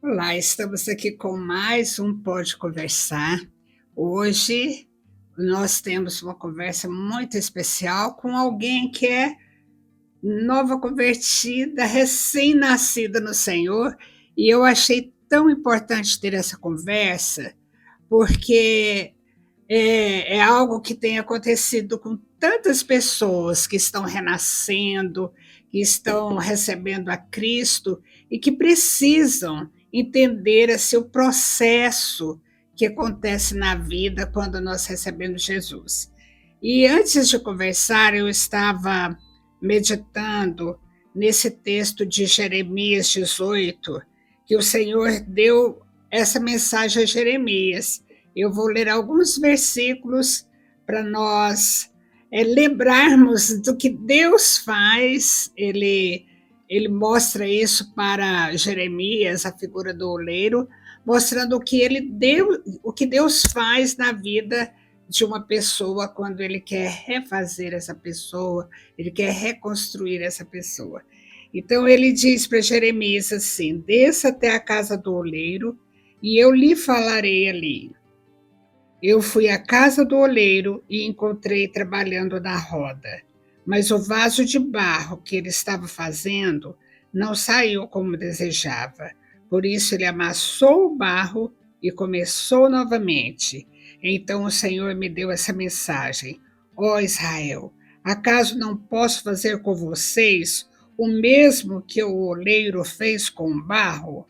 Olá, estamos aqui com mais um Pode Conversar. Hoje nós temos uma conversa muito especial com alguém que é nova convertida, recém-nascida no Senhor, e eu achei tão importante ter essa conversa, porque é algo que tem acontecido com tantas pessoas que estão renascendo, que estão recebendo a Cristo e que precisam entender esse o processo que acontece na vida quando nós recebemos Jesus. E antes de conversar, eu estava meditando nesse texto de Jeremias 18, que o Senhor deu essa mensagem a Jeremias. Eu vou ler alguns versículos para nós lembrarmos do que Deus faz. Ele mostra isso para Jeremias, a figura do oleiro, mostrando o que ele deu, o que Deus faz na vida de uma pessoa quando ele quer refazer essa pessoa, ele quer reconstruir essa pessoa. Então ele diz para Jeremias assim: desça até a casa do oleiro e eu lhe falarei ali. Eu fui à casa do oleiro e encontrei trabalhando na roda, mas o vaso de barro que ele estava fazendo não saiu como desejava. Por isso ele amassou o barro e começou novamente. Então o Senhor me deu essa mensagem: ó Israel, acaso não posso fazer com vocês o mesmo que o oleiro fez com o barro?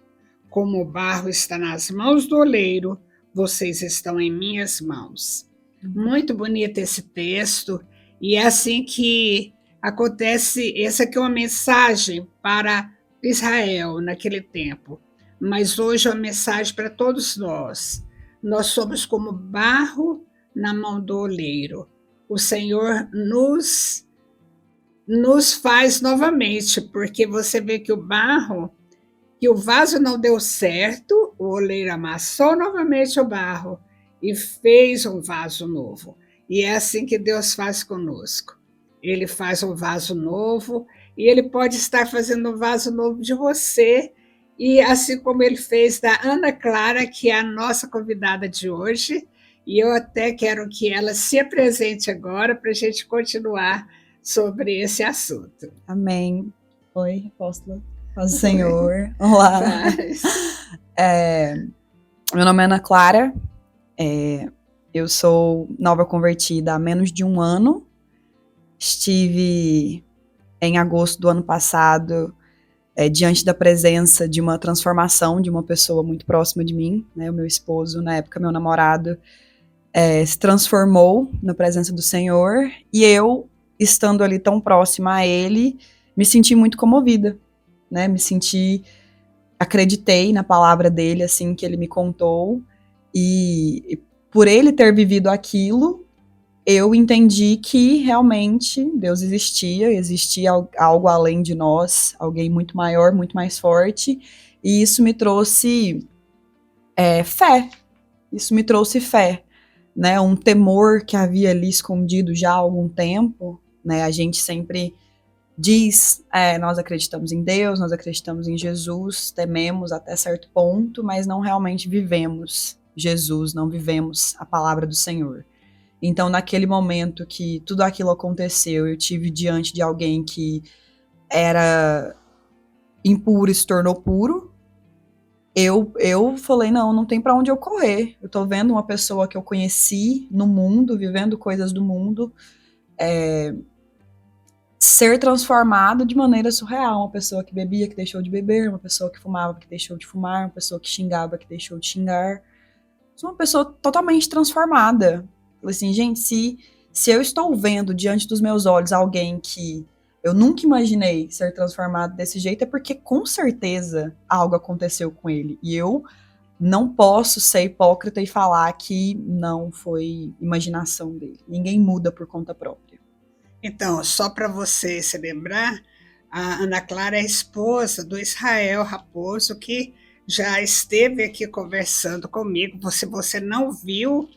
Como o barro está nas mãos do oleiro, vocês estão em minhas mãos. Muito bonito esse texto, e é assim que acontece. Essa aqui é uma mensagem para Israel naquele tempo, mas hoje é uma mensagem para todos nós. Nós somos como barro na mão do oleiro. O Senhor nos faz novamente, porque você vê que o vaso não deu certo, o oleiro amassou novamente o barro e fez um vaso novo. E é assim que Deus faz conosco. Ele faz um vaso novo e ele pode estar fazendo um vaso novo de você. E assim como ele fez da Ana Clara, que é a nossa convidada de hoje, e eu até quero que ela se apresente agora para a gente continuar sobre esse assunto. Amém. Oi, apóstola. Paz do Senhor. Olá. Meu nome é Ana Clara. Eu sou nova convertida há menos de um ano. Estive em agosto do ano passado diante da presença de uma transformação de uma pessoa muito próxima de mim, né? O meu esposo, na época meu namorado, se transformou na presença do Senhor, e eu, estando ali tão próxima a ele, me senti muito comovida, né? Acreditei na palavra dele, assim, que ele me contou, e por ele ter vivido aquilo, eu entendi que realmente Deus existia algo além de nós, alguém muito maior, muito mais forte, e isso me trouxe fé. Isso me trouxe fé, né? Um temor que havia ali escondido já há algum tempo, né? A gente sempre diz, nós acreditamos em Deus, nós acreditamos em Jesus, tememos até certo ponto, mas não realmente vivemos Jesus, não vivemos a palavra do Senhor. Então, naquele momento que tudo aquilo aconteceu, eu tive diante de alguém que era impuro e se tornou puro. Eu falei, não tem para onde eu correr. Eu tô vendo uma pessoa que eu conheci no mundo, vivendo coisas do mundo, ser transformado de maneira surreal. Uma pessoa que bebia, que deixou de beber, uma pessoa que fumava, que deixou de fumar, uma pessoa que xingava, que deixou de xingar. Sou uma pessoa totalmente transformada. Falei assim, gente, se eu estou vendo diante dos meus olhos alguém que eu nunca imaginei ser transformado desse jeito, é porque com certeza algo aconteceu com ele. E eu não posso ser hipócrita e falar que não foi imaginação dele. Ninguém muda por conta própria. Então, só para você se lembrar, a Ana Clara é a esposa do Israel Raposo, que já esteve aqui conversando comigo. Se você não viu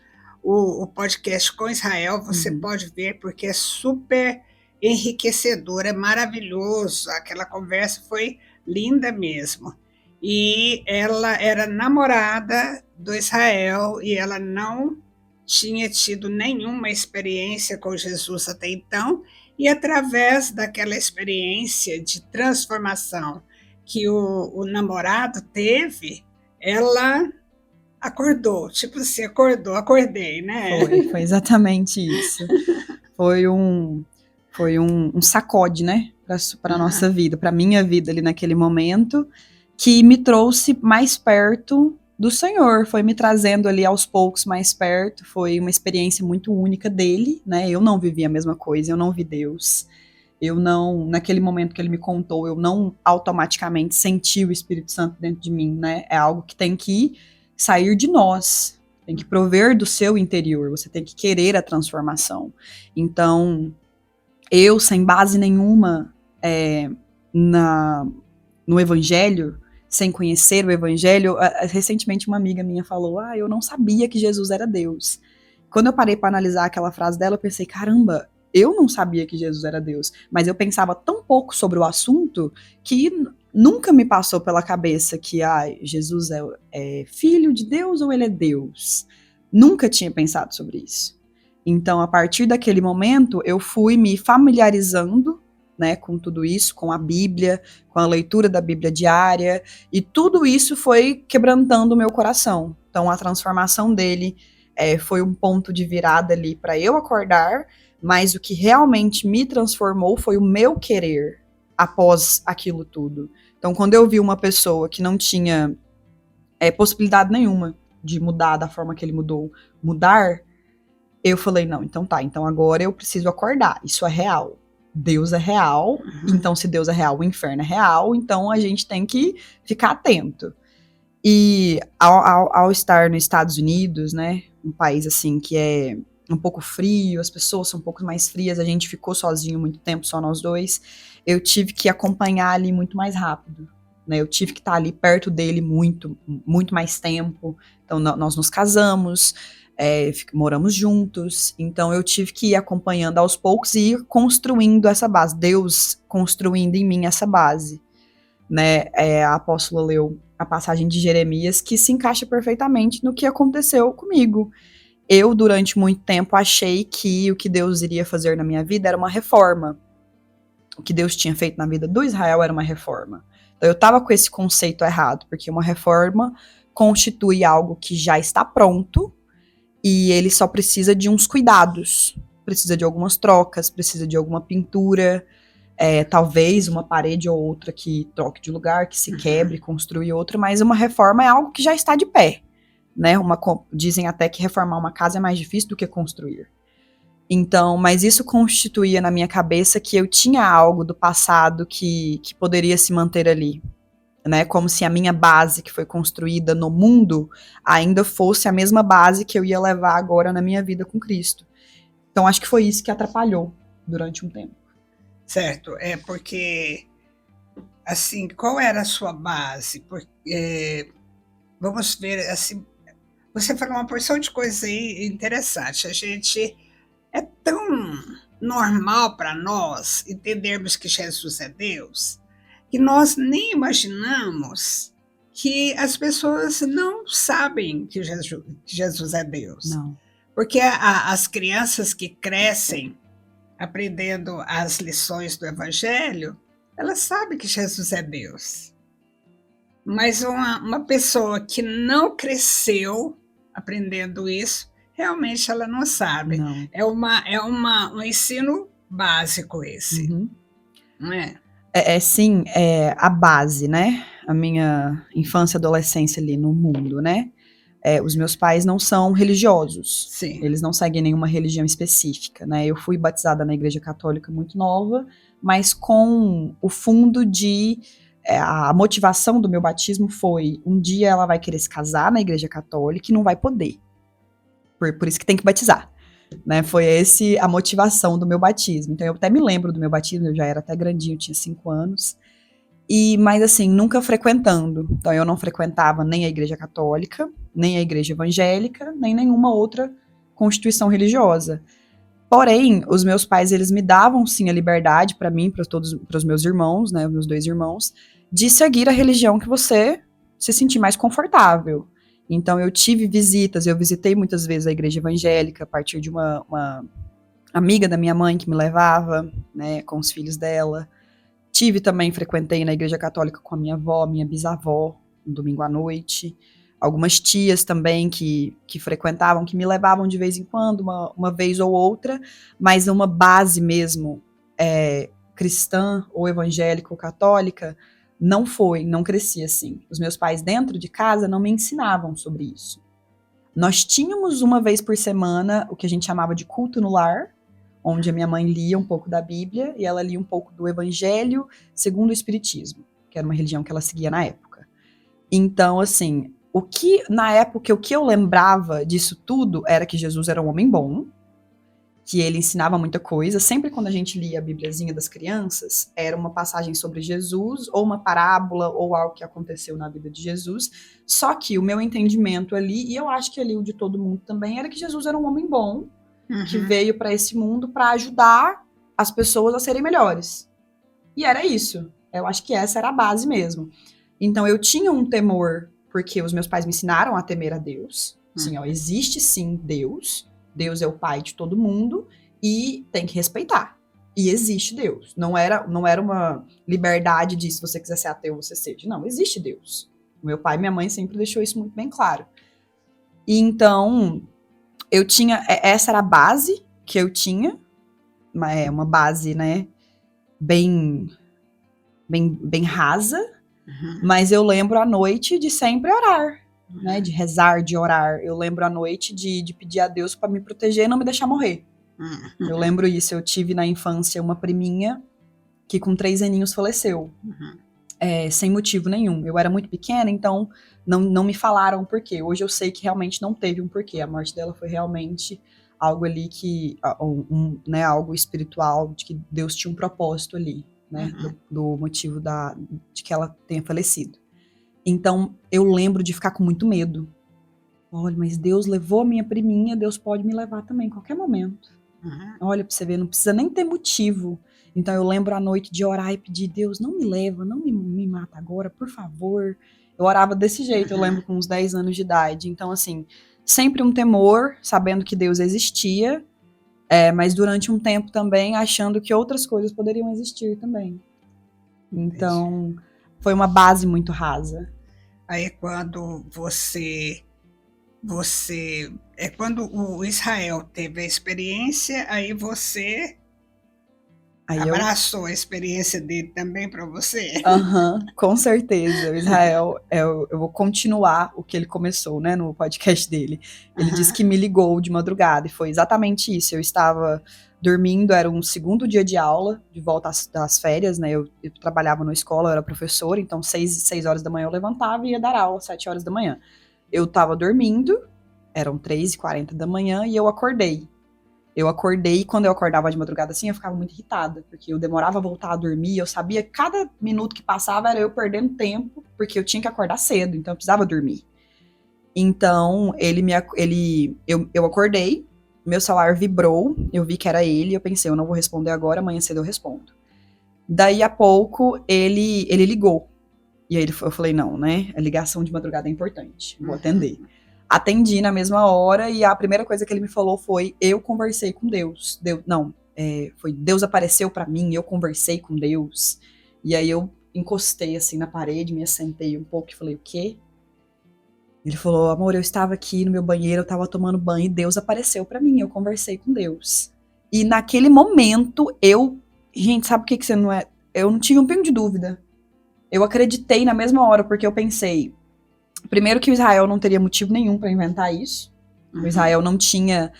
o podcast com Israel, você pode ver, porque é super enriquecedor, é maravilhoso. Aquela conversa foi linda mesmo. e ela era namorada do Israel e ela não tinha tido nenhuma experiência com Jesus até então, e através daquela experiência de transformação que o namorado teve, ela acordou, tipo assim, acordei, né? Foi exatamente isso. Foi um sacode, né, para nossa vida, para minha vida ali naquele momento, que me trouxe mais perto do Senhor, foi me trazendo ali aos poucos mais perto, foi uma experiência muito única dele, né, eu não vivi a mesma coisa, eu não vi Deus, eu não, naquele momento que ele me contou, eu não automaticamente senti o Espírito Santo dentro de mim, né, é algo que tem que sair de nós, tem que prover do seu interior, você tem que querer a transformação. Então, eu, sem base nenhuma no evangelho, sem conhecer o evangelho, recentemente uma amiga minha falou, eu não sabia que Jesus era Deus. Quando eu parei para analisar aquela frase dela, eu pensei, caramba, eu não sabia que Jesus era Deus, mas eu pensava tão pouco sobre o assunto que nunca me passou pela cabeça que Jesus é filho de Deus ou ele é Deus. Nunca tinha pensado sobre isso. Então, a partir daquele momento, eu fui me familiarizando, né, com tudo isso, com a Bíblia, com a leitura da Bíblia diária, e tudo isso foi quebrantando o meu coração. Então, a transformação dele foi um ponto de virada ali para eu acordar, mas o que realmente me transformou foi o meu querer após aquilo tudo. Então, quando eu vi uma pessoa que não tinha possibilidade nenhuma de mudar da forma que ele mudar, eu falei, não, então tá, então agora eu preciso acordar, isso é real. Deus é real, então se Deus é real, o inferno é real, então a gente tem que ficar atento. E ao estar nos Estados Unidos, né, um país assim que é um pouco frio, as pessoas são um pouco mais frias, a gente ficou sozinho muito tempo, só nós dois, eu tive que acompanhar ali muito mais rápido, né, eu tive que estar ali perto dele muito, muito mais tempo, então nós nos casamos, moramos juntos, então eu tive que ir acompanhando aos poucos e ir construindo essa base, Deus construindo em mim essa base, né, a apóstola leu a passagem de Jeremias, que se encaixa perfeitamente no que aconteceu comigo. Eu, durante muito tempo, achei que o que Deus iria fazer na minha vida era uma reforma. O que Deus tinha feito na vida do Israel era uma reforma. Então eu estava com esse conceito errado, porque uma reforma constitui algo que já está pronto, e ele só precisa de uns cuidados, precisa de algumas trocas, precisa de alguma pintura, talvez uma parede ou outra que troque de lugar, que se quebre, construir outra, mas uma reforma é algo que já está de pé, né? Dizem até que reformar uma casa é mais difícil do que construir. Então, mas isso constituía na minha cabeça que eu tinha algo do passado que poderia se manter ali, né? Como se a minha base que foi construída no mundo ainda fosse a mesma base que eu ia levar agora na minha vida com Cristo. Então, acho que foi isso que atrapalhou durante um tempo. Certo, porque, assim, qual era a sua base? Vamos ver, assim, você falou uma porção de coisas aí interessante. A gente é tão normal para nós entendermos que Jesus é Deus, que nós nem imaginamos que as pessoas não sabem que Jesus é Deus. Não. Porque as crianças que crescem aprendendo as lições do Evangelho, elas sabem que Jesus é Deus. Mas uma pessoa que não cresceu aprendendo isso, realmente ela não sabe. Não. É um ensino básico esse, não é? Sim, a base, né? A minha infância e adolescência ali no mundo, né? Os meus pais não são religiosos. Sim. Eles não seguem nenhuma religião específica, né? Eu fui batizada na Igreja Católica muito nova, mas com o fundo de... a motivação do meu batismo foi, um dia ela vai querer se casar na Igreja Católica e não vai poder. Por isso que tem que batizar. Né, foi esse a motivação do meu batismo. Então eu até me lembro do meu batismo, eu já era até grandinho, eu tinha 5 anos. Mas assim, nunca frequentando. Então eu não frequentava nem a Igreja Católica, nem a Igreja Evangélica, nem nenhuma outra constituição religiosa. Porém, os meus pais, eles me davam sim a liberdade para mim, para os meus irmãos, né, meus 2 irmãos, de seguir a religião que você se sentir mais confortável. Então eu tive visitas, eu visitei muitas vezes a igreja evangélica a partir de uma amiga da minha mãe que me levava, né, com os filhos dela. Frequentei na igreja católica com a minha avó, minha bisavó, um domingo à noite. Algumas tias também que frequentavam, que me levavam de vez em quando, uma vez ou outra, mas uma base mesmo cristã ou evangélica ou católica, não cresci assim. Os meus pais dentro de casa não me ensinavam sobre isso. Nós tínhamos uma vez por semana o que a gente chamava de culto no lar, onde a minha mãe lia um pouco da Bíblia e ela lia um pouco do Evangelho segundo o Espiritismo, que era uma religião que ela seguia na época. Então, assim, o que eu lembrava disso tudo era que Jesus era um homem bom, que ele ensinava muita coisa. Sempre quando a gente lia a Bíbliazinha das crianças, era uma passagem sobre Jesus, ou uma parábola, ou algo que aconteceu na vida de Jesus. Só que o meu entendimento ali, e eu acho que ali o de todo mundo também, era que Jesus era um homem bom, que veio para esse mundo para ajudar as pessoas a serem melhores. E era isso. Eu acho que essa era a base mesmo. Então eu tinha um temor, porque os meus pais me ensinaram a temer a Deus. Sim, ó, existe sim Deus. Deus é o pai de todo mundo e tem que respeitar. E existe Deus. Não era uma liberdade de se você quiser ser ateu, você seja. Não, existe Deus. Meu pai e minha mãe sempre deixou isso muito bem claro. E então, essa era a base que eu tinha. Uma base, né, bem rasa. Mas eu lembro à noite de sempre orar. Né, de rezar, de orar. Eu lembro à noite de pedir a Deus para me proteger e não me deixar morrer. Eu lembro isso. Eu tive na infância uma priminha que com 3 aninhos faleceu. Sem motivo nenhum. Eu era muito pequena, então não me falaram o porquê. Hoje eu sei que realmente não teve um porquê. A morte dela foi realmente algo ali que... né, algo espiritual, de que Deus tinha um propósito ali. Né, do motivo de que ela tenha falecido. Então, eu lembro de ficar com muito medo. Olha, mas Deus levou a minha priminha, Deus pode me levar também, em qualquer momento. Olha, pra você ver, não precisa nem ter motivo. Então, eu lembro à noite de orar e pedir, Deus, não me leva, não me mata agora, por favor. Eu orava desse jeito, eu lembro com uns 10 anos de idade. Então, assim, sempre um temor, sabendo que Deus existia, mas durante um tempo também achando que outras coisas poderiam existir também. Então, foi uma base muito rasa. Aí quando quando o Israel teve a experiência, aí você abraçou a experiência dele também para você? Com certeza. O Israel, eu vou continuar o que ele começou, né, no podcast dele. Ele disse que me ligou de madrugada, e foi exatamente isso. Eu estava dormindo, era um segundo dia de aula, de volta das férias, né, eu trabalhava na escola, eu era professora, então 6 horas da manhã eu levantava e ia dar aula, 7 horas da manhã. Eu estava dormindo, eram 3h40 da manhã, e eu acordei. E quando eu acordava de madrugada assim, eu ficava muito irritada, porque eu demorava a voltar a dormir, eu sabia que cada minuto que passava era eu perdendo tempo, porque eu tinha que acordar cedo, então eu precisava dormir. Então, eu acordei, meu celular vibrou, eu vi que era ele, eu pensei, eu não vou responder agora, amanhã cedo eu respondo. Daí a pouco, ele ligou. E aí eu falei, não, né, a ligação de madrugada é importante, vou atender. Atendi na mesma hora e a primeira coisa que ele me falou foi, eu conversei com Deus. Foi Deus apareceu pra mim, eu conversei com Deus. E aí eu encostei assim na parede, me assentei um pouco e falei, o quê? Ele falou, amor, eu estava aqui no meu banheiro, eu estava tomando banho e Deus apareceu pra mim, eu conversei com Deus. E naquele momento, gente, sabe o que você não é? Eu não tive um pingo de dúvida. Eu acreditei na mesma hora, porque eu pensei, primeiro que o Israel não teria motivo nenhum para inventar isso. O Israel não tinha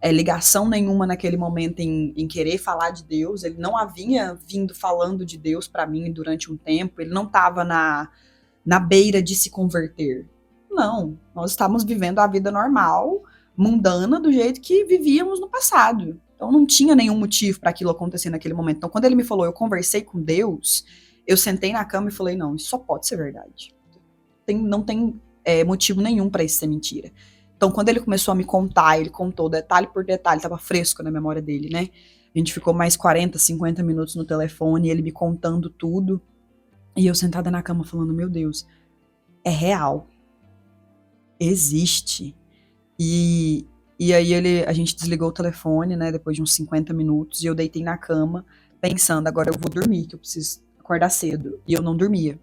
ligação nenhuma naquele momento em querer falar de Deus. Ele não havia vindo falando de Deus para mim durante um tempo. Ele não estava na beira de se converter. Não, nós estávamos vivendo a vida normal, mundana, do jeito que vivíamos no passado. Então não tinha nenhum motivo para aquilo acontecer naquele momento. Então quando ele me falou, eu conversei com Deus, eu sentei na cama e falei, não, isso só pode ser verdade. Não tem motivo nenhum para isso ser mentira. Então, quando ele começou a me contar, ele contou detalhe por detalhe, estava fresco na memória dele, né? A gente ficou mais 40, 50 minutos no telefone, ele me contando tudo, e eu sentada na cama falando, meu Deus, é real, existe. E aí a gente desligou o telefone, né, depois de uns 50 minutos, e eu deitei na cama, pensando, agora eu vou dormir, que eu preciso acordar cedo. E eu não dormia.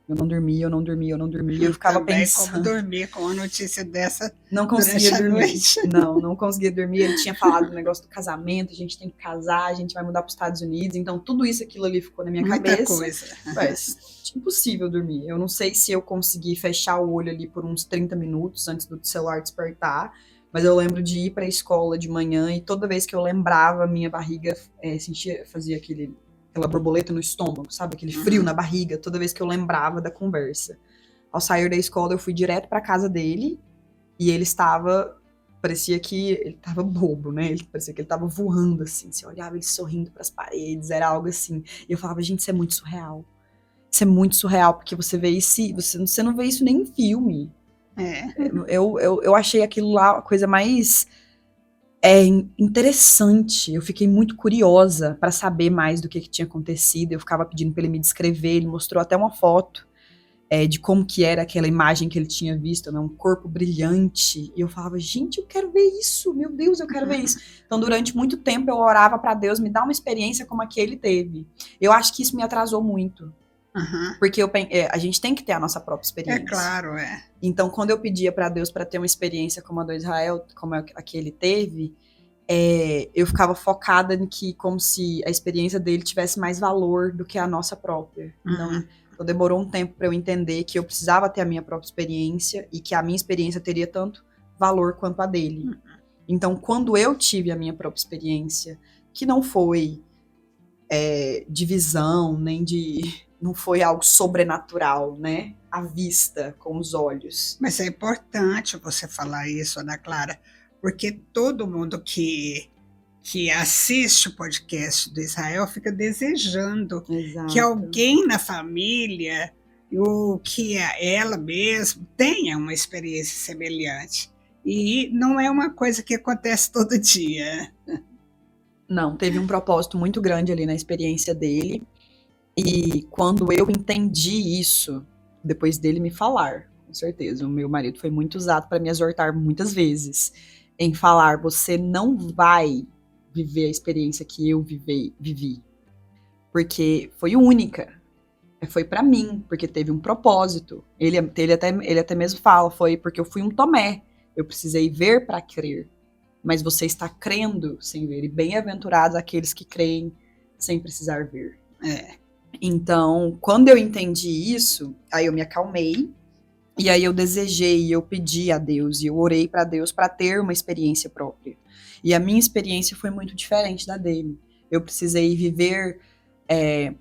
Eu não dormia, eu não dormia, eu não dormia. E eu ficava Também como pensando. dormir com uma notícia dessa Não conseguia durante a dormir. noite. Não conseguia dormir. Ele tinha falado do negócio do casamento, a gente tem que casar, a gente vai mudar para os Estados Unidos. Então, tudo isso, aquilo ali ficou na minha Muita cabeça. coisa. Mas, impossível dormir. Eu não sei se eu consegui fechar o olho ali por uns 30 minutos antes do celular despertar, mas eu lembro de ir para a escola de manhã e toda vez que eu lembrava, minha barriga fazia aquela borboleta no estômago, sabe? Aquele frio na barriga, toda vez que eu lembrava da conversa. Ao sair da escola, eu fui direto para casa dele e ele parecia que ele estava bobo, né? Parecia que ele estava voando, assim. Você olhava ele sorrindo para as paredes, era algo assim. E eu falava, gente, isso é muito surreal. Isso é muito surreal, porque você vê isso, você não vê isso nem em filme. Eu achei aquilo lá a coisa mais interessante. Eu fiquei muito curiosa para saber mais do que tinha acontecido. Eu ficava pedindo para ele me descrever. Ele mostrou até uma foto de como que era aquela imagem que ele tinha visto, né? Um corpo brilhante. E eu falava, gente, eu quero ver isso. Meu Deus, eu quero ver isso. Então, durante muito tempo, eu orava para Deus me dar uma experiência como a que ele teve. Eu acho que isso me atrasou muito. Porque a gente tem que ter a nossa própria experiência. É claro, Então, quando eu pedia para Deus para ter uma experiência como a do Israel, como a que ele teve, eu ficava focada em que, como se a experiência dele tivesse mais valor do que a nossa própria. Então demorou um tempo para eu entender que eu precisava ter a minha própria experiência e que a minha experiência teria tanto valor quanto a dele. Então, quando eu tive a minha própria experiência, que não foi de visão, não foi algo sobrenatural, né? À vista, com os olhos. Mas é importante você falar isso, Ana Clara, porque todo mundo que assiste o podcast do Israel fica desejando que alguém na família, ou que ela mesma, tenha uma experiência semelhante. E não é uma coisa que acontece todo dia. Não, teve um propósito muito grande ali na experiência dele. E quando eu entendi isso, depois dele me falar, com certeza, o meu marido foi muito usado para me exortar muitas vezes em falar, você não vai viver a experiência que eu vivi, porque foi única, foi para mim, porque teve um propósito. Ele até mesmo fala, foi porque eu fui um Tomé, eu precisei ver para crer, mas você está crendo sem ver, e bem-aventurados aqueles que creem sem precisar ver. Então, quando eu entendi isso, aí eu me acalmei, e aí eu desejei, eu pedi a Deus, e eu orei para Deus para ter uma experiência própria. E a minha experiência foi muito diferente da dele. Eu precisei viver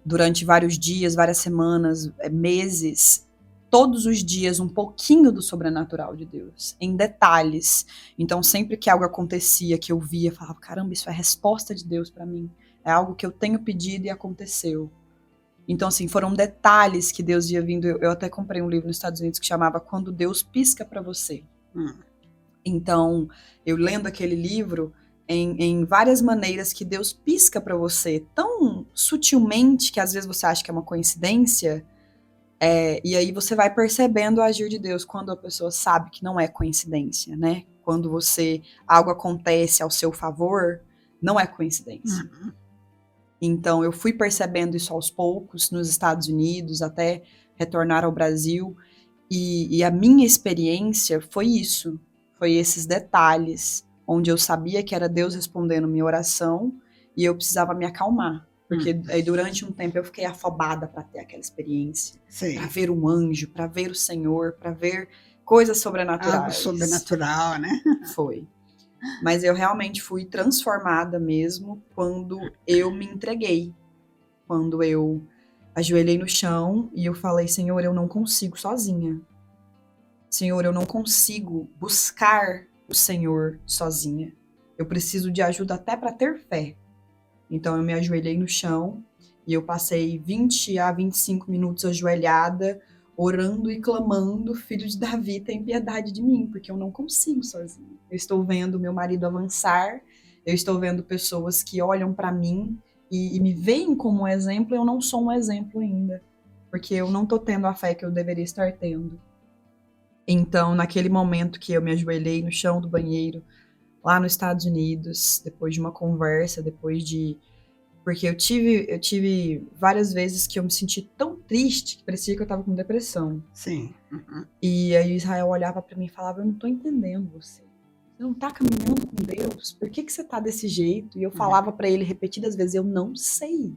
durante vários dias, várias semanas, meses, todos os dias um pouquinho do sobrenatural de Deus, em detalhes. Então, sempre que algo acontecia, que eu via, eu falava, caramba, isso é a resposta de Deus para mim. É algo que eu tenho pedido e aconteceu. Então, assim, foram detalhes que Deus ia vindo. Eu até comprei um livro nos Estados Unidos que chamava Quando Deus Pisca para Você. Então, eu lendo aquele livro, em várias maneiras que Deus pisca para você, tão sutilmente que às vezes você acha que é uma coincidência, e aí você vai percebendo o agir de Deus quando a pessoa sabe que não é coincidência, né? Quando algo acontece ao seu favor, não é coincidência. Então, eu fui percebendo isso aos poucos nos Estados Unidos, até retornar ao Brasil. E a minha experiência foi isso. Foi esses detalhes, onde eu sabia que era Deus respondendo minha oração e eu precisava me acalmar. Porque aí, durante um tempo eu fiquei afobada para ter aquela experiência. Para ver um anjo, para ver o Senhor, para ver coisas sobrenaturais. Algo sobrenatural, né? Foi. Mas eu realmente fui transformada mesmo quando eu me entreguei. Quando eu ajoelhei no chão e eu falei, Senhor, eu não consigo sozinha. Senhor, eu não consigo buscar o Senhor sozinha. Eu preciso de ajuda até para ter fé. Então eu me ajoelhei no chão e eu passei 20 a 25 minutos ajoelhada, orando e clamando, filho de Davi, tem piedade de mim, porque eu não consigo sozinha. Eu estou vendo meu marido avançar, eu estou vendo pessoas que olham para mim e me veem como um exemplo, eu não sou um exemplo ainda, porque eu não estou tendo a fé que eu deveria estar tendo. Então, naquele momento que eu me ajoelhei no chão do banheiro, lá nos Estados Unidos, depois de uma conversa, porque eu tive várias vezes que eu me senti tão triste que parecia que eu tava com depressão. Sim. E aí o Israel olhava pra mim e falava, eu não tô entendendo você. Você não tá caminhando com Deus? Por que você tá desse jeito? E eu falava pra ele repetidas vezes, eu não sei.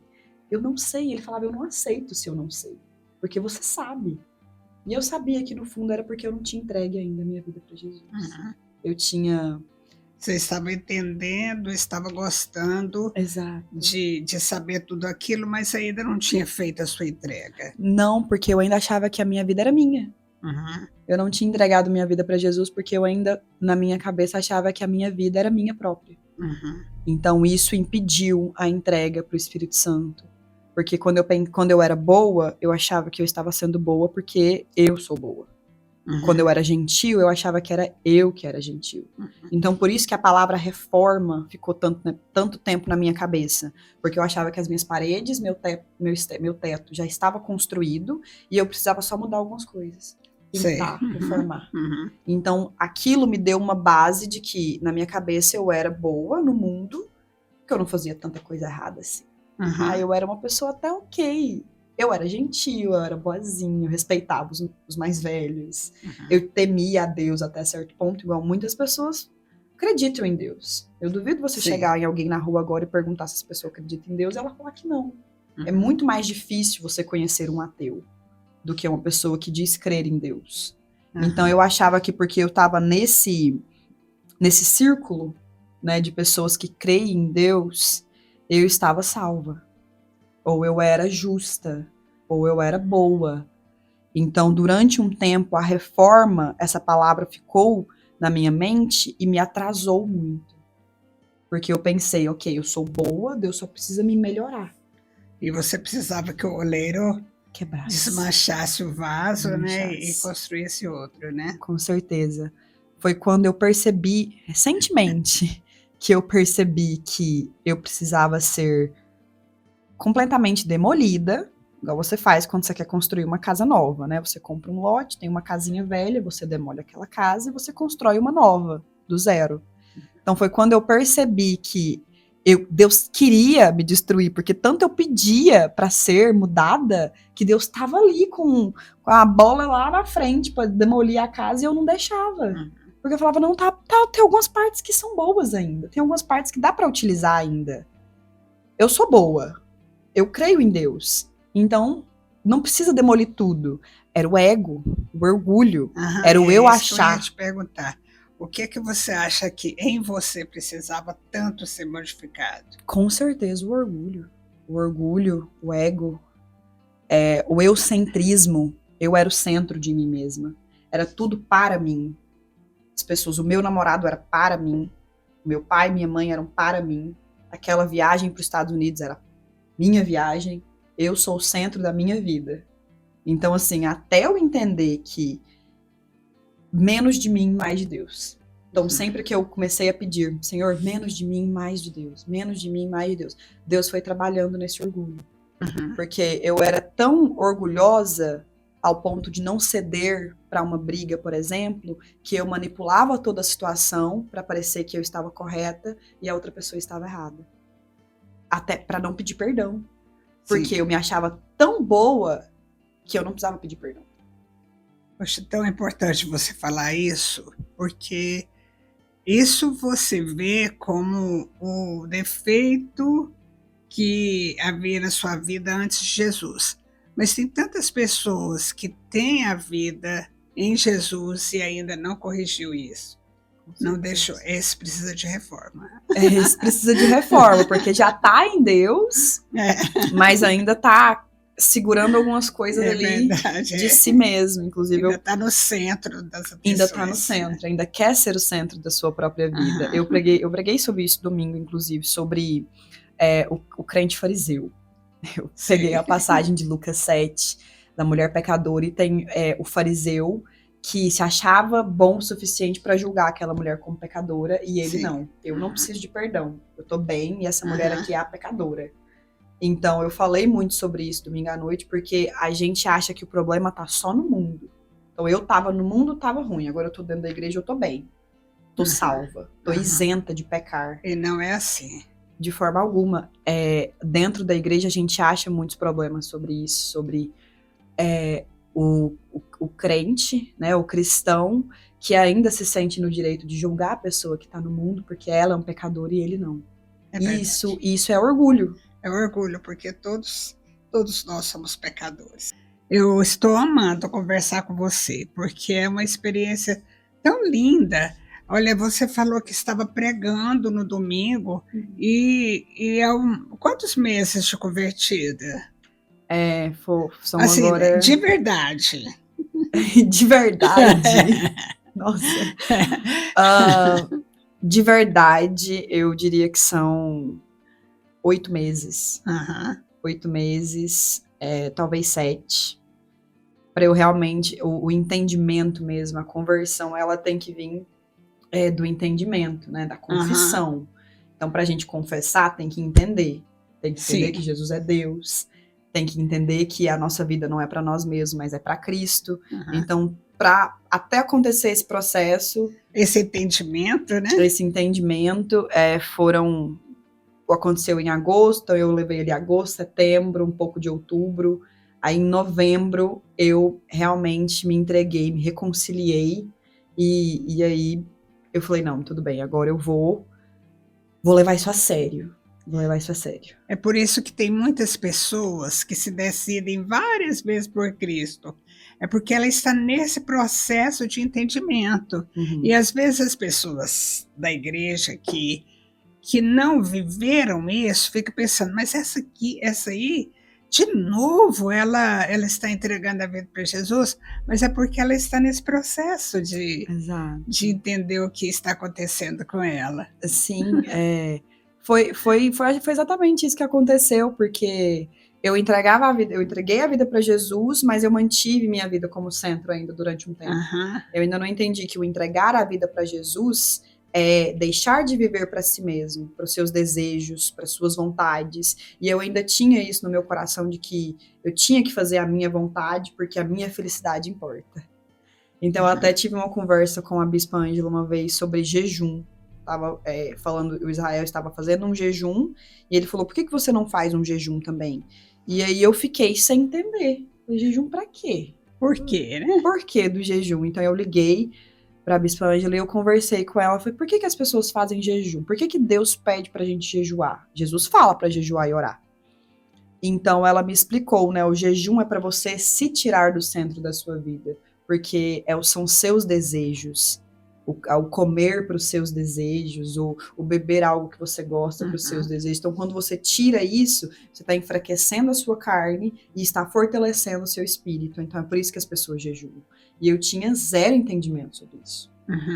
Eu não sei. E ele falava, eu não aceito se eu não sei. Porque você sabe. E eu sabia que no fundo era porque eu não tinha entregue ainda a minha vida pra Jesus. Eu tinha... Você estava entendendo, estava gostando Exato. de saber tudo aquilo, mas ainda não tinha feito a sua entrega. Não, porque eu ainda achava que a minha vida era minha. Eu não tinha entregado minha vida para Jesus porque eu ainda, na minha cabeça, achava que a minha vida era minha própria. Então isso impediu a entrega para o Espírito Santo. Porque quando eu era boa, eu achava que eu estava sendo boa porque eu sou boa. Quando eu era gentil, eu achava que era eu que era gentil. Então, por isso que a palavra reforma ficou tanto tempo na minha cabeça. Porque eu achava que as minhas paredes, meu teto já estava construído e eu precisava só mudar algumas coisas. Pintar, reformar. Então, aquilo me deu uma base de que, na minha cabeça, eu era boa no mundo, que eu não fazia tanta coisa errada assim. Eu era uma pessoa até ok. Eu era gentil, eu era boazinha, eu respeitava os mais velhos. Eu temia a Deus até certo ponto, igual muitas pessoas acreditam em Deus. Eu duvido você chegar em alguém na rua agora e perguntar se essa pessoa acredita em Deus, e ela falar que não. É muito mais difícil você conhecer um ateu do que uma pessoa que diz crer em Deus. Então eu achava que porque eu estava nesse círculo, né, de pessoas que creem em Deus, eu estava salva. Ou eu era justa, ou eu era boa. Então, durante um tempo, a reforma, essa palavra ficou na minha mente e me atrasou muito. Porque eu pensei, ok, eu sou boa, Deus só precisa me melhorar. E você precisava que o oleiro desmanchasse o vaso, né, e construísse outro, né? Com certeza. Foi quando eu percebi, recentemente, que eu percebi que eu precisava ser completamente demolida, igual você faz quando você quer construir uma casa nova, né? Você compra um lote, tem uma casinha velha, você demole aquela casa e você constrói uma nova, do zero. Então foi quando eu percebi que Deus queria me destruir, porque tanto eu pedia para ser mudada, que Deus estava ali com a bola lá na frente para demolir a casa e eu não deixava. Porque eu falava, não, tem algumas partes que são boas ainda, tem algumas partes que dá para utilizar ainda. Eu sou boa. Eu creio em Deus. Então, não precisa demolir tudo. Era o ego, o orgulho. Era o eu achar. Eu ia te perguntar. O que é que você acha que em você precisava tanto ser modificado? Com certeza, o orgulho. O orgulho, o ego, o eucentrismo. Eu era o centro de mim mesma. Era tudo para mim. As pessoas, o meu namorado era para mim. Meu pai e minha mãe eram para mim. Aquela viagem para os Estados Unidos era minha viagem, eu sou o centro da minha vida. Então, assim, até eu entender que menos de mim, mais de Deus. Então, sempre que eu comecei a pedir, Senhor, menos de mim, mais de Deus, menos de mim, mais de Deus, Deus foi trabalhando nesse orgulho. Porque eu era tão orgulhosa ao ponto de não ceder para uma briga, por exemplo, que eu manipulava toda a situação para parecer que eu estava correta e a outra pessoa estava errada. Até para não pedir perdão. Porque eu me achava tão boa que eu não precisava pedir perdão. Poxa, é tão importante você falar isso, porque isso você vê como o defeito que havia na sua vida antes de Jesus. Mas tem tantas pessoas que têm a vida em Jesus e ainda não corrigiu isso. Não deixou. Esse precisa de reforma. Esse precisa de reforma, porque já está em Deus, mas ainda está segurando algumas coisas ali de si mesmo. Inclusive, ainda está no centro das pessoas. Ainda está no centro, ainda quer ser o centro da sua própria vida. Eu preguei sobre isso domingo, inclusive, sobre o crente fariseu. Eu peguei a passagem de Lucas 7, da mulher pecadora, e tem o fariseu que se achava bom o suficiente para julgar aquela mulher como pecadora, e ele não. Eu não preciso de perdão. Eu tô bem e essa mulher aqui é a pecadora. Então, eu falei muito sobre isso domingo à noite, porque a gente acha que o problema tá só no mundo. Então eu tava no mundo, tava ruim, agora eu tô dentro da igreja, eu tô bem. Tô salva, tô isenta de pecar. E não é assim. De forma alguma. Dentro da igreja a gente acha muitos problemas sobre isso, sobre o crente, né, o cristão, que ainda se sente no direito de julgar a pessoa que está no mundo, porque ela é um pecador e ele não. É Isso é orgulho. É orgulho, porque todos nós somos pecadores. Eu estou amando conversar com você, porque é uma experiência tão linda. Olha, você falou que estava pregando no domingo, e quantos meses de convertida? São Assim, agora... de verdade. De verdade. Nossa. De verdade, eu diria que são 8 meses. 8 meses, talvez 7. Para eu realmente, o entendimento mesmo, a conversão, ela tem que vir do entendimento, né, da confissão. Então, para a gente confessar, tem que entender. Tem que entender que Jesus é Deus. Tem que entender que a nossa vida não é para nós mesmos, mas é para Cristo. Então, para até acontecer esse processo... Esse entendimento, né? Esse entendimento aconteceu em agosto, então eu levei ele agosto, setembro, um pouco de outubro. Aí em novembro eu realmente me entreguei, me reconciliei, e aí eu falei, não, tudo bem, agora eu vou levar isso a sério. Vou levar isso a sério. É por isso que tem muitas pessoas que se decidem várias vezes por Cristo. É porque ela está nesse processo de entendimento. E às vezes as pessoas da igreja que não viveram isso, ficam pensando, mas essa aí, de novo, ela está entregando a vida para Jesus, mas é porque ela está nesse processo de entender o que está acontecendo com ela. Sim, foi exatamente isso que aconteceu, porque eu entreguei a vida para Jesus, mas eu mantive minha vida como centro ainda durante um tempo. Eu ainda não entendi que o entregar a vida para Jesus é deixar de viver para si mesmo, para os seus desejos, para suas vontades, e eu ainda tinha isso no meu coração de que eu tinha que fazer a minha vontade, porque a minha felicidade importa. Então eu até tive uma conversa com a Bispa Ângela uma vez sobre jejum. Tava falando, o Israel estava fazendo um jejum, e ele falou, por que você não faz um jejum também? E aí eu fiquei sem entender. O jejum para quê? Por quê, né? Por que do jejum? Então eu liguei para a Bispa Ângela e eu conversei com ela, falei, por que as pessoas fazem jejum? Por que Deus pede pra gente jejuar? Jesus fala para jejuar e orar. Então ela me explicou, né, o jejum é para você se tirar do centro da sua vida, porque são seus desejos, o comer para os seus desejos, o beber algo que você gosta para os seus desejos. Então, quando você tira isso, você está enfraquecendo a sua carne e está fortalecendo o seu espírito. Então, é por isso que as pessoas jejuam. E eu tinha zero entendimento sobre isso.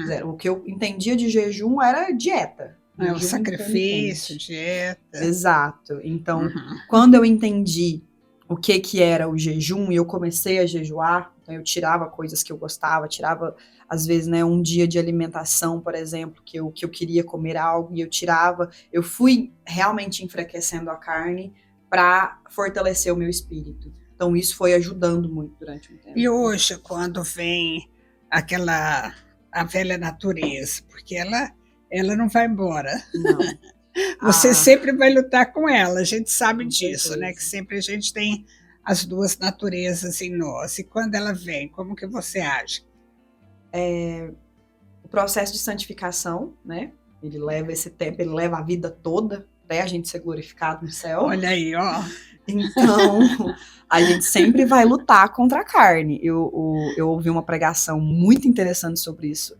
Zero. O que eu entendia de jejum era dieta. O sacrifício, dieta. Exato. Então, quando eu entendi o que era o jejum e eu comecei a jejuar, então eu tirava coisas que eu gostava, tirava, às vezes, né, um dia de alimentação, por exemplo, que eu queria comer algo e eu tirava, eu fui realmente enfraquecendo a carne para fortalecer o meu espírito. Então, isso foi ajudando muito durante um tempo. E hoje, quando vem a velha natureza, porque ela não vai embora. Não. Você sempre vai lutar com ela, a gente sabe disso, né? Que sempre a gente tem as duas naturezas em nós. E quando ela vem, como que você age? O processo de santificação, né? Ele leva esse tempo, ele leva a vida toda até a gente ser glorificado no céu. Olha aí, ó. Então, a gente sempre vai lutar contra a carne. Eu ouvi uma pregação muito interessante sobre isso,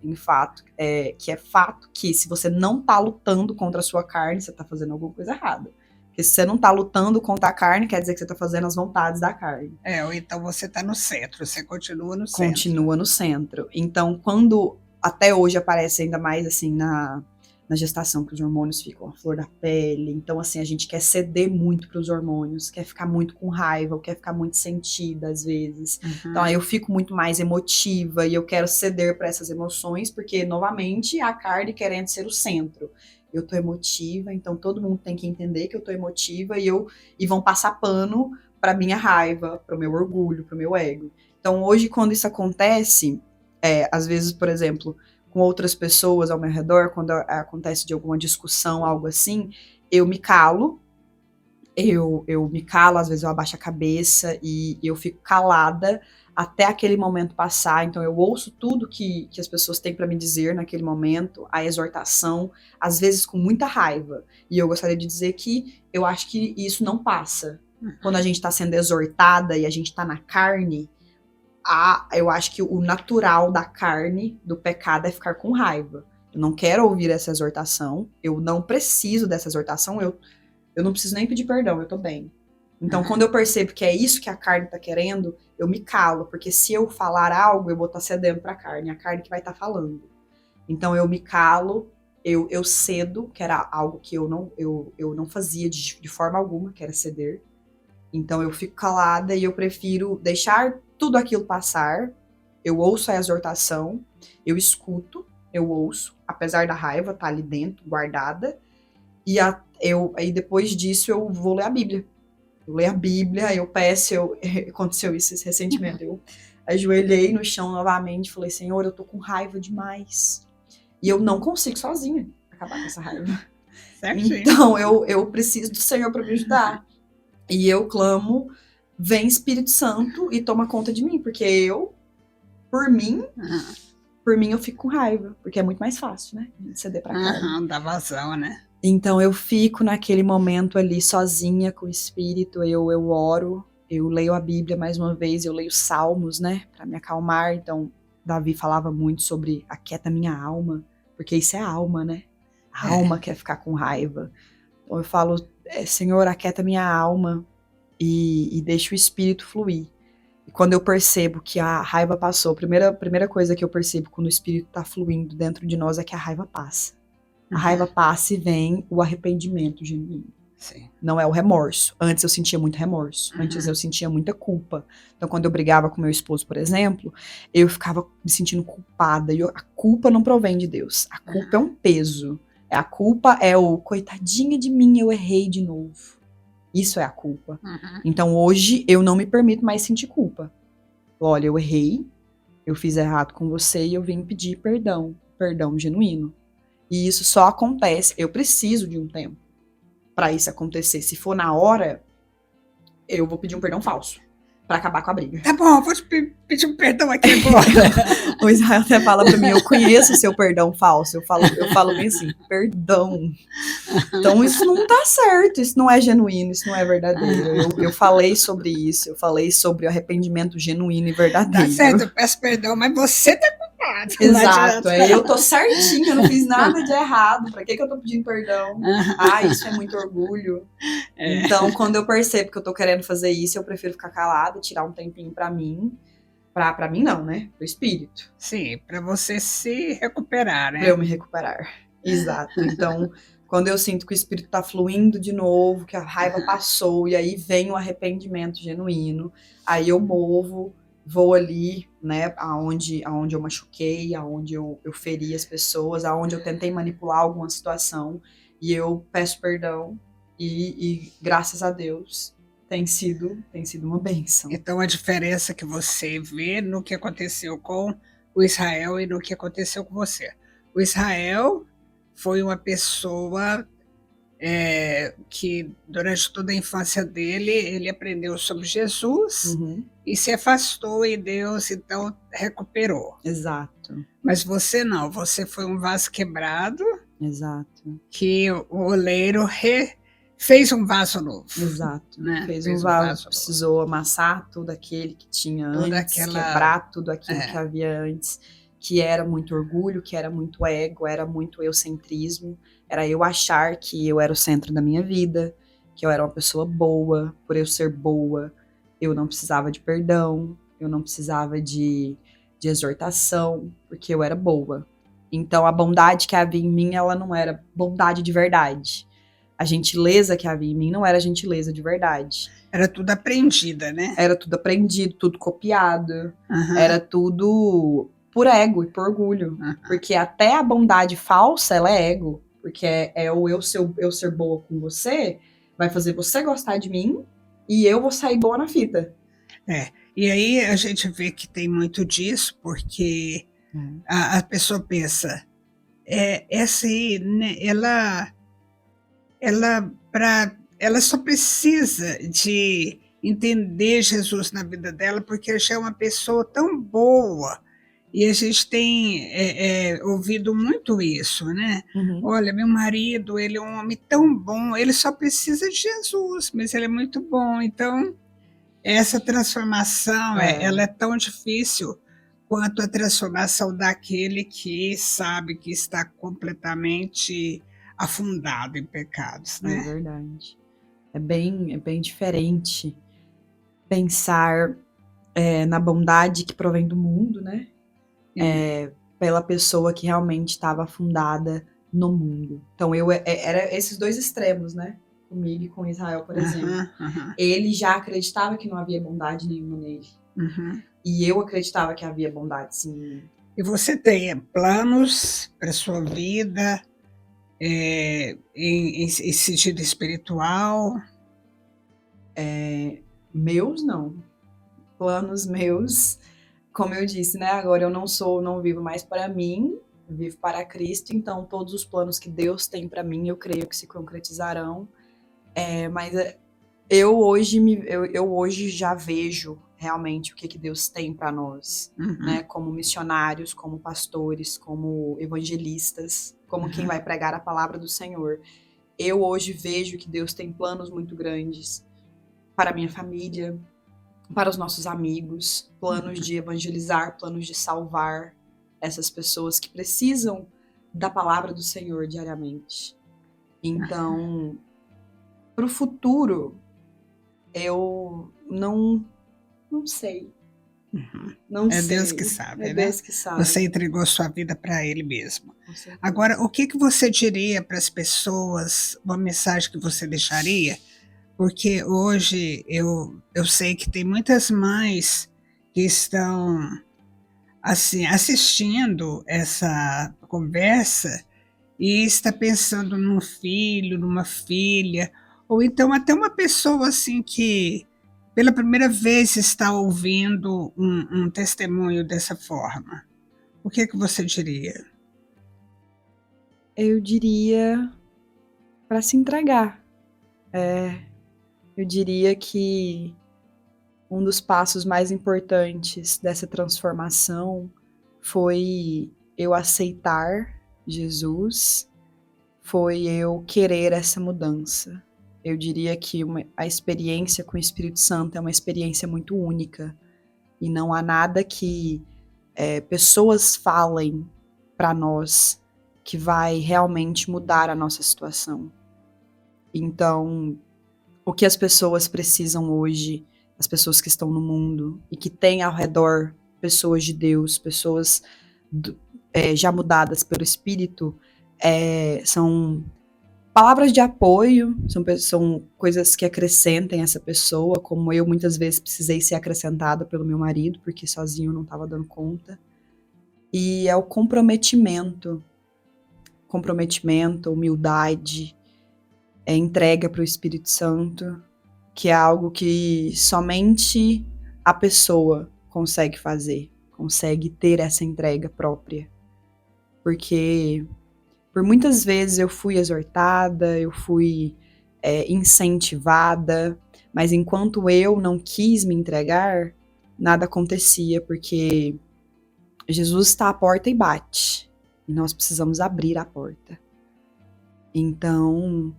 que é fato que se você não tá lutando contra a sua carne, você tá fazendo alguma coisa errada. Porque se você não tá lutando contra a carne, quer dizer que você tá fazendo as vontades da carne. Ou então você tá no centro, você continua no centro. Continua no centro. Então, quando até hoje aparece ainda mais assim na gestação, que os hormônios ficam à flor da pele. Então, assim, a gente quer ceder muito para os hormônios, quer ficar muito com raiva, quer ficar muito sentida, às vezes. Então, aí eu fico muito mais emotiva e eu quero ceder para essas emoções, porque, novamente, a carne querendo ser o centro. Eu tô emotiva, então todo mundo tem que entender que eu tô emotiva e vão passar pano para minha raiva, para o meu orgulho, para o meu ego. Então, hoje, quando isso acontece, às vezes, por exemplo, com outras pessoas ao meu redor, quando acontece de alguma discussão, algo assim, eu me calo, eu me calo, às vezes eu abaixo a cabeça e eu fico calada até aquele momento passar. Então eu ouço tudo que as pessoas têm para me dizer naquele momento, a exortação, às vezes com muita raiva. E eu gostaria de dizer que eu acho que isso não passa. Quando a gente está sendo exortada e a gente está na carne, eu acho que o natural da carne, do pecado, é ficar com raiva. Eu não quero ouvir essa exortação, eu não preciso dessa exortação, eu não preciso nem pedir perdão, eu tô bem. Então, quando eu percebo que é isso que a carne tá querendo, eu me calo, porque se eu falar algo, eu vou estar cedendo pra carne, a carne que vai estar falando. Então, eu me calo, eu cedo, que era algo que eu não fazia de forma alguma, que era ceder. Então, eu fico calada e eu prefiro deixar tudo aquilo passar. Eu ouço a exortação, eu escuto, eu ouço, apesar da raiva tá ali dentro, guardada. E aí depois disso eu vou ler a Bíblia. Eu leio a Bíblia, eu peço, aconteceu isso recentemente, eu ajoelhei no chão novamente, falei, Senhor, eu tô com raiva demais. E eu não consigo sozinha acabar com essa raiva. Certinho. Então eu preciso do Senhor para me ajudar. E eu clamo, vem Espírito Santo e toma conta de mim, porque por mim eu fico com raiva, porque é muito mais fácil, né? A gente ceder pra carne. Dá vazão, né? Então eu fico naquele momento ali sozinha com o Espírito, eu oro, eu leio a Bíblia mais uma vez, eu leio Salmos, né, para me acalmar. Então Davi falava muito sobre aquieta minha alma, porque isso é alma, né? A alma quer ficar com raiva. Então eu falo, Senhor, aquieta minha alma e deixa o Espírito fluir. E quando eu percebo que a raiva passou, a primeira coisa que eu percebo quando o Espírito tá fluindo dentro de nós é que a raiva passa. A raiva passa e vem o arrependimento genuíno. Sim. Não é o remorso. Antes eu sentia muito remorso. Antes eu sentia muita culpa. Então, quando eu brigava com meu esposo, por exemplo, eu ficava me sentindo culpada. E a culpa não provém de Deus. A culpa é um peso. A culpa é o coitadinha de mim, eu errei de novo. Isso é a culpa. Então, hoje, eu não me permito mais sentir culpa. Olha, eu errei, eu fiz errado com você e eu vim pedir perdão. Perdão genuíno. E isso só acontece, eu preciso de um tempo para isso acontecer. Se for na hora, eu vou pedir um perdão falso para acabar com a briga. Tá bom, vou te pedir um perdão aqui agora. O Israel até fala para mim, eu conheço o seu perdão falso. Eu falo bem assim, perdão. Então isso não tá certo, isso não é genuíno, isso não é verdadeiro. Eu falei sobre isso, eu falei sobre o arrependimento genuíno e verdadeiro. Tá certo, eu peço perdão, mas você tá culpado. Exato, eu tô certinho, eu não fiz nada de errado, pra que eu tô pedindo perdão? Isso é muito orgulho. Então, quando eu percebo que eu tô querendo fazer isso, eu prefiro ficar calada, tirar um tempinho pra mim. Pra mim não, né? Pro espírito. Sim, pra você se recuperar, né? Pra eu me recuperar. Exato. Então, quando eu sinto que o espírito tá fluindo de novo, que a raiva passou, e aí vem o arrependimento genuíno, aí eu vou ali, né, aonde eu machuquei, aonde eu feri as pessoas, aonde eu tentei manipular alguma situação, e eu peço perdão, e graças a Deus tem sido uma bênção. Então a diferença que você vê no que aconteceu com o Israel e no que aconteceu com você. O Israel foi uma pessoa que durante toda a infância dele, ele aprendeu sobre Jesus e se afastou e Deus então recuperou. Exato. Mas você não, você foi um vaso quebrado. Exato. Que o oleiro fez um vaso novo. Exato. Né? Fez um vaso, precisou amassar tudo aquele que tinha antes, quebrar tudo aquilo que havia antes, que era muito orgulho, que era muito ego, era muito eugocentrismo, era eu achar que eu era o centro da minha vida, que eu era uma pessoa boa, por eu ser boa, eu não precisava de perdão, eu não precisava de exortação, porque eu era boa. Então a bondade que havia em mim, ela não era bondade de verdade. A gentileza que havia em mim não era gentileza de verdade. Era tudo aprendida, né? Era tudo aprendido, tudo copiado. Era tudo por ego e por orgulho. Porque até a bondade falsa, ela é ego. Porque é o eu ser boa com você, vai fazer você gostar de mim e eu vou sair boa na fita. E aí a gente vê que tem muito disso, porque a pessoa pensa, essa aí, né, ela só precisa de entender Jesus na vida dela, porque já é uma pessoa tão boa. E a gente tem ouvido muito isso, né? Uhum. Olha, meu marido, ele é um homem tão bom, ele só precisa de Jesus, mas ele é muito bom. Então, essa transformação, ela é tão difícil quanto a transformação daquele que sabe que está completamente afundado em pecados, É né? verdade. É bem diferente pensar na bondade que provém do mundo, né? Pela pessoa que realmente estava afundada no mundo. Então, era esses dois extremos, né? Comigo e com Israel, por exemplo. Aham, aham, Ele já acreditava que não havia bondade nenhuma nele. uhum. E eu acreditava que havia bondade, sim, em mim. E você tem planos para sua vida em sentido espiritual? Meus, não. Planos meus, como eu disse, né? Agora eu não vivo mais para mim, eu vivo para Cristo. Então, todos os planos que Deus tem para mim, eu creio que se concretizarão. Mas eu hoje já vejo realmente o que Deus tem para nós, Uhum, né? Como missionários, como pastores, como evangelistas, como quem vai pregar a palavra do Senhor. Eu hoje vejo que Deus tem planos muito grandes para a minha família, para os nossos amigos, planos de evangelizar, planos de salvar essas pessoas que precisam da palavra do Senhor diariamente. Então, para o futuro, eu não sei. uhum. Não É Deus que sei. É sabe, né? Deus que sabe. Você entregou sua vida para Ele mesmo. Com certeza. Agora, o que você diria para as pessoas, uma mensagem que você deixaria? Porque hoje eu sei que tem muitas mães que estão assim assistindo essa conversa e está pensando num filho, numa filha, ou então até uma pessoa assim que pela primeira vez está ouvindo um testemunho dessa forma. O que você diria? Eu diria para se entregar. Eu diria que um dos passos mais importantes dessa transformação foi eu aceitar Jesus, foi eu querer essa mudança. Eu diria que a experiência com o Espírito Santo é uma experiência muito única e não há nada que pessoas falem para nós que vai realmente mudar a nossa situação. Então, o que as pessoas precisam hoje, as pessoas que estão no mundo e que têm ao redor pessoas de Deus, pessoas já mudadas pelo Espírito, são palavras de apoio, são coisas que acrescentem essa pessoa, como eu muitas vezes precisei ser acrescentada pelo meu marido, porque sozinho eu não estava dando conta. E é o comprometimento, humildade, entrega para o Espírito Santo, que é algo que somente a pessoa consegue fazer, consegue ter essa entrega própria. Porque por muitas vezes eu fui exortada, eu fui incentivada, mas enquanto eu não quis me entregar, nada acontecia, porque Jesus está à porta e bate, e nós precisamos abrir a porta. Então,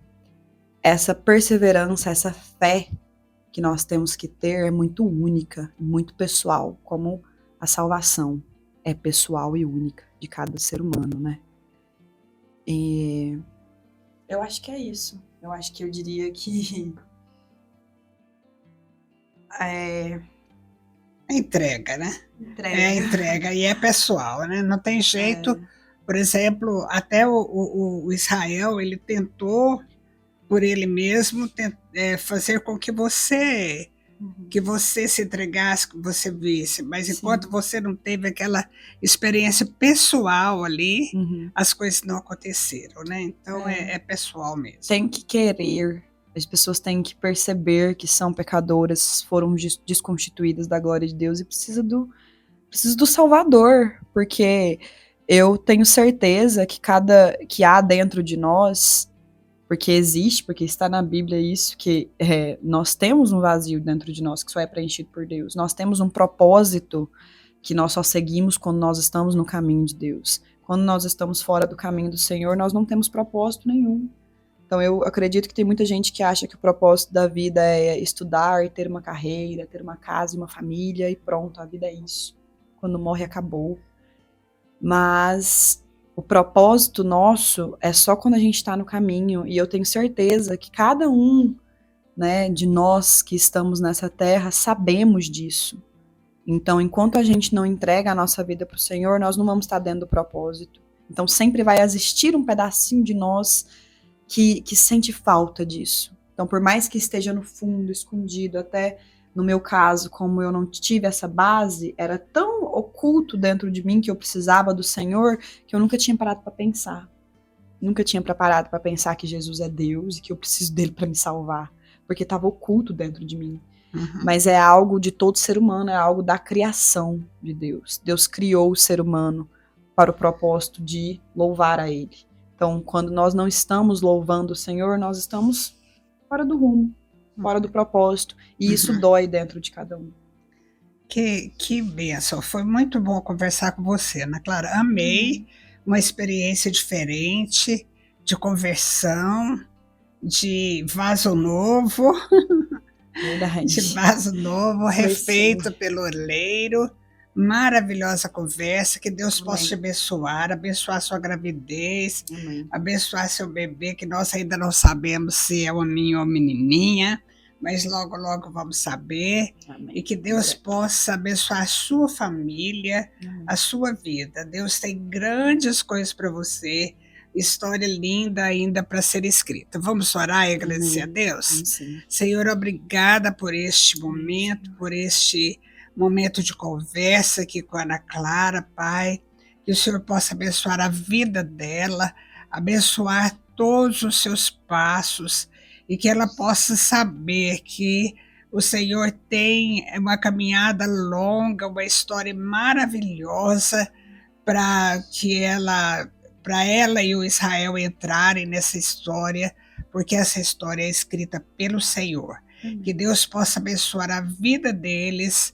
essa perseverança, essa fé que nós temos que ter é muito única, muito pessoal, como a salvação é pessoal e única de cada ser humano, né? E eu acho que é isso. Eu acho que eu diria que É entrega, né? É entrega. entrega e é pessoal, né? Não tem jeito. Por exemplo, até o Israel, ele tentou por ele mesmo fazer com que você se entregasse, que você visse, mas enquanto Sim. você não teve aquela experiência pessoal ali, Uhum. as coisas não aconteceram, né? Então é pessoal mesmo. Tem que querer. As pessoas têm que perceber que são pecadoras, foram desconstituídas da glória de Deus e preciso do Salvador, porque eu tenho certeza que há dentro de nós, porque existe, porque está na Bíblia isso, que nós temos um vazio dentro de nós que só é preenchido por Deus. Nós temos um propósito que nós só seguimos quando nós estamos no caminho de Deus. Quando nós estamos fora do caminho do Senhor, nós não temos propósito nenhum. Então eu acredito que tem muita gente que acha que o propósito da vida é estudar, ter uma carreira, ter uma casa e uma família e pronto, a vida é isso. Quando morre, acabou. Mas o propósito nosso é só quando a gente está no caminho, e eu tenho certeza que cada um, né, de nós que estamos nessa terra sabemos disso. Então, enquanto a gente não entrega a nossa vida para o Senhor, nós não vamos estar dentro do propósito. Então, sempre vai existir um pedacinho de nós que sente falta disso. Então, por mais que esteja no fundo, escondido, até no meu caso, como eu não tive essa base, era tão oculto dentro de mim que eu precisava do Senhor, que eu nunca tinha parado para pensar. Nunca tinha parado para pensar que Jesus é Deus e que eu preciso dele para me salvar, porque estava oculto dentro de mim. Uhum. Mas é algo de todo ser humano, é algo da criação de Deus. Deus criou o ser humano para o propósito de louvar a Ele. Então, quando nós não estamos louvando o Senhor, nós estamos fora do rumo, fora do propósito. E isso dói dentro de cada um. Que bênção. Foi muito bom conversar com você, Ana Clara. Amei. Uma experiência diferente, de conversão, de vaso novo. Verdade. De vaso novo, refeito pelo oleiro. Maravilhosa conversa. Que Deus possa te abençoar, abençoar sua gravidez, abençoar seu bebê, que nós ainda não sabemos se é hominho ou menininha, mas logo, logo vamos saber. Amém. E que Deus possa abençoar a sua família, a sua vida. Deus tem grandes coisas para você. História linda ainda para ser escrita. Vamos orar e agradecer a Deus? Sim. Senhor, obrigada por este momento, por este momento de conversa aqui com a Ana Clara, Pai. Que o Senhor possa abençoar a vida dela, abençoar todos os seus passos e que ela possa saber que o Senhor tem uma caminhada longa, uma história maravilhosa para ela e o Israel entrarem nessa história, porque essa história é escrita pelo Senhor. Que Deus possa abençoar a vida deles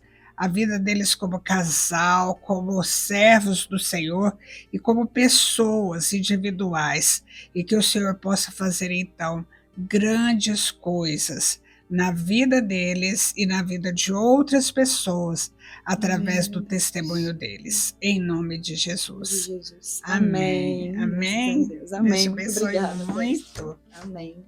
como casal, como servos do Senhor e como pessoas individuais. E que o Senhor possa fazer, então, grandes coisas na vida deles e na vida de outras pessoas, através do testemunho deles, em nome de Jesus. Jesus. Amém. Amém. Deus te abençoe muito. Amém.